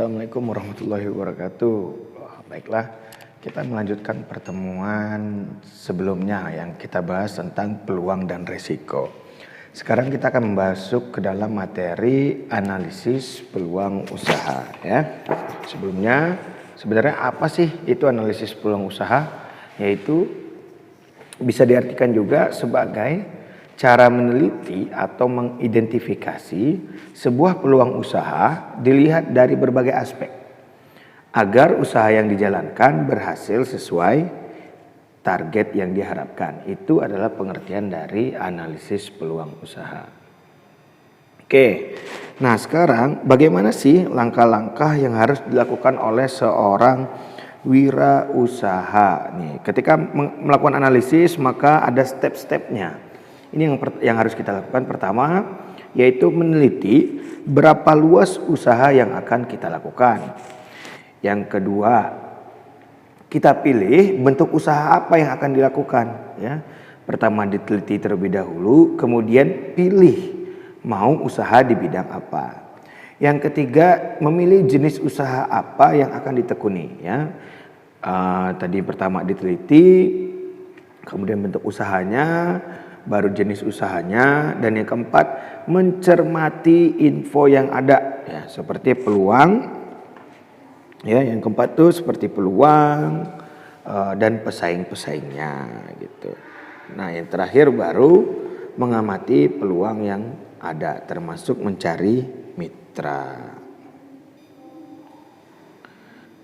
Assalamualaikum warahmatullahi wabarakatuh. Baiklah, kita melanjutkan pertemuan sebelumnya yang kita bahas tentang peluang dan resiko. Sekarang kita akan masuk ke dalam materi analisis peluang usaha ya. Sebelumnya, sebenarnya apa sih itu analisis peluang usaha? Yaitu bisa diartikan juga sebagai cara meneliti atau mengidentifikasi sebuah peluang usaha dilihat dari berbagai aspek agar usaha yang dijalankan berhasil sesuai target yang diharapkan. Itu adalah pengertian dari analisis peluang usaha. Oke, nah sekarang bagaimana sih langkah-langkah yang harus dilakukan oleh seorang wirausaha? Nih, ketika melakukan analisis maka ada step-stepnya. Ini yang harus kita lakukan. Pertama, yaitu meneliti berapa luas usaha yang akan kita lakukan. Yang kedua, kita pilih bentuk usaha apa yang akan dilakukan. Ya, pertama diteliti terlebih dahulu, kemudian pilih mau usaha di bidang apa. Yang ketiga, memilih jenis usaha apa yang akan ditekuni. Ya, tadi pertama diteliti, kemudian bentuk usahanya, baru jenis usahanya, dan yang keempat mencermati info yang ada ya, seperti peluang ya, yang keempat tuh seperti peluang dan pesaing-pesaingnya gitu. Nah yang terakhir baru mengamati peluang yang ada, termasuk mencari mitra.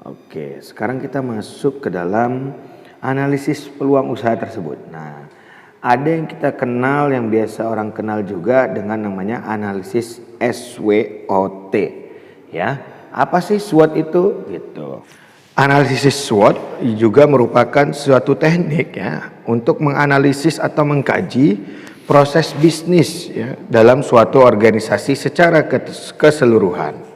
Oke, sekarang kita masuk ke dalam analisis peluang usaha tersebut. Nah, ada yang kita kenal, yang biasa orang kenal juga dengan namanya analisis SWOT. Ya, apa sih SWOT itu? Gitu. Analisis SWOT juga merupakan suatu teknik ya untuk menganalisis atau mengkaji proses bisnis ya dalam suatu organisasi secara keseluruhan.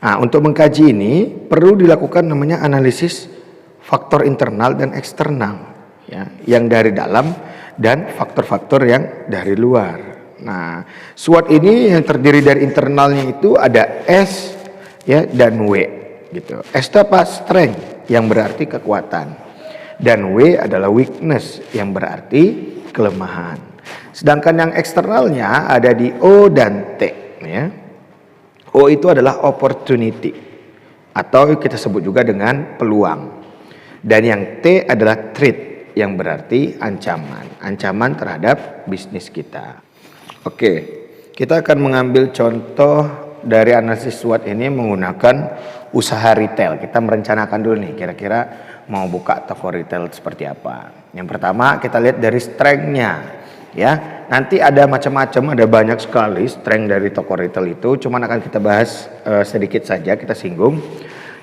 Nah, untuk mengkaji ini perlu dilakukan namanya analisis faktor internal dan eksternal ya, yang dari dalam dan faktor-faktor yang dari luar. Nah, SWOT ini yang terdiri dari internalnya itu ada S ya dan W gitu. S itu apa? Strength yang berarti kekuatan. Dan W adalah weakness yang berarti kelemahan. Sedangkan yang eksternalnya ada di O dan T ya. O itu adalah opportunity atau kita sebut juga dengan peluang. Dan yang T adalah threat yang berarti ancaman terhadap bisnis kita. Oke, kita akan mengambil contoh dari analisis SWOT ini menggunakan usaha retail. Kita merencanakan dulu nih kira-kira mau buka toko retail seperti apa. Yang pertama kita lihat dari strength-nya ya. Nanti ada macam-macam, ada banyak sekali strength dari toko retail itu, cuman akan kita bahas sedikit saja, kita singgung.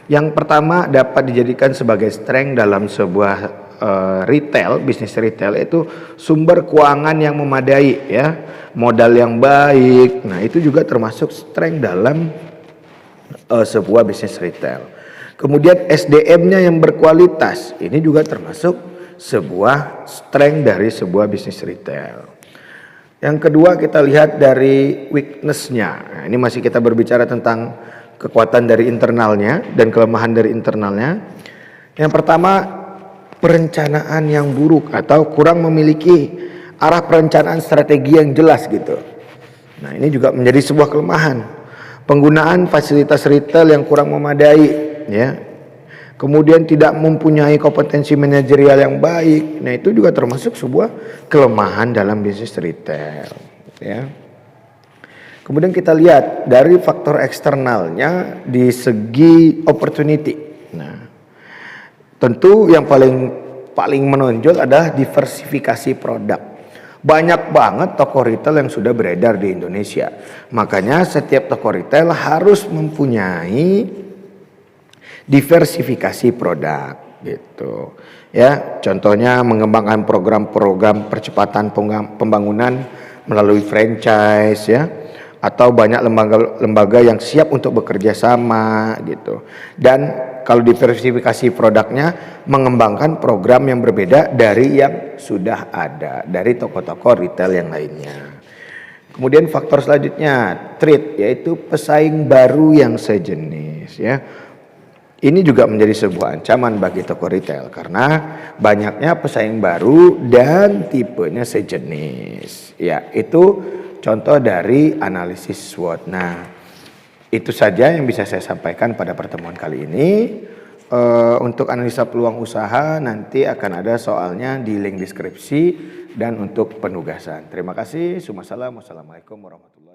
Yang pertama dapat dijadikan sebagai strength dalam sebuah retail, bisnis retail itu sumber keuangan yang memadai ya, modal yang baik. Nah, itu juga termasuk strength dalam sebuah bisnis retail. Kemudian SDM-nya yang berkualitas, ini juga termasuk sebuah strength dari sebuah bisnis retail. Yang kedua kita lihat dari weakness-nya. Nah, ini masih kita berbicara tentang kekuatan dari internalnya dan kelemahan dari internalnya. Yang pertama, perencanaan yang buruk atau kurang memiliki arah perencanaan strategi yang jelas gitu. Nah, ini juga menjadi sebuah kelemahan. Penggunaan fasilitas retail yang kurang memadai ya. Kemudian tidak mempunyai kompetensi manajerial yang baik. Nah, itu juga termasuk sebuah kelemahan dalam bisnis retail ya. Kemudian kita lihat dari faktor eksternalnya di segi opportunity. Nah, tentu yang paling menonjol adalah diversifikasi produk. Banyak banget toko retail yang sudah beredar di Indonesia. Makanya setiap toko retail harus mempunyai diversifikasi produk gitu. Ya, contohnya mengembangkan program-program percepatan pembangunan melalui franchise ya. Atau banyak lembaga yang siap untuk bekerja sama gitu. Dan kalau diversifikasi produknya mengembangkan program yang berbeda dari yang sudah ada dari toko-toko retail yang lainnya. Kemudian faktor selanjutnya, trade, yaitu pesaing baru yang sejenis. sejenis ya. Ini juga menjadi sebuah ancaman bagi toko retail karena banyaknya pesaing baru dan tipenya sejenis. Ya, itu contoh dari analisis SWOT. Nah, itu saja yang bisa saya sampaikan pada pertemuan kali ini. Untuk analisa peluang usaha nanti akan ada soalnya di link deskripsi dan untuk penugasan. Terima kasih. Wassalamualaikum warahmatullahi wabarakatuh.